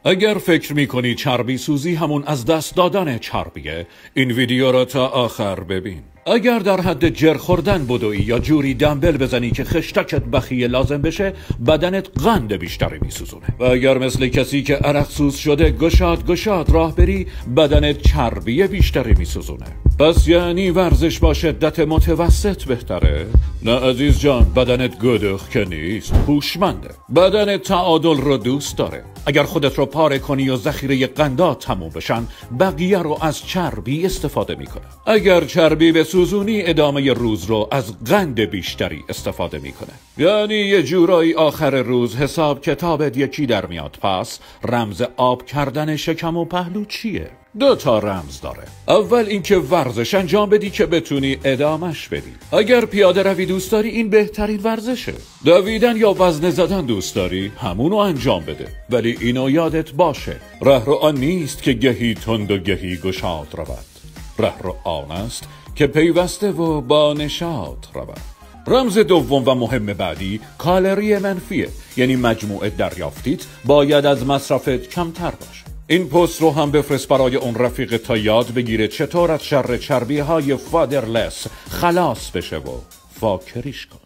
اگر فکر میکنی چربی سوزی همون از دست دادن چربیه، این ویدیو را تا آخر ببین. اگر در حد جر خوردن بدوی یا جوری دمبل بزنی که خشتکت بخیه لازم بشه، بدنت قند بیشتری میسوزونه. و اگر مثل کسی که عرق سوز شده گشاد راه بری، بدنت چربی بیشتری میسوزونه. پس یعنی ورزش با شدت متوسط بهتره؟ نه عزیز جان، بدنت گدخ که نیست، هوشمنده. بدنت تعادل رو دوست داره. اگر خودت رو پاره کنی و ذخیره قندات تموم بشن، بقیه رو از چربی استفاده میکنه. اگر چربی بسوزونی، ادامه روز رو از قند بیشتری استفاده میکنه. یعنی یه جورایی آخر روز حساب کتابت یکی در میاد. پس رمز آب کردن شکم و پهلو چیه؟ 2 تا رمز داره. اول اینکه ورزش انجام بدی که بتونی ادامش بدی. اگر پیاده روی دوست داری، این بهترین ورزشه. دویدن یا وزنه زدن دوست داری، همونو انجام بده. ولی اینو یادت باشه، رهرو آن نیست که گهی تند و گهی گشاد رود. رهرو آن است که پیوسته و با نشاط رود. رمز دوم و مهم بعدی کالری منفیه. یعنی مجموع دریافتیت باید از مصرفت کمتر باشه. این پست رو هم بفرست برای اون رفیق تا یاد بگیره چطور از شر چربی های فادرلس خلاص بشه و فاکریش کن.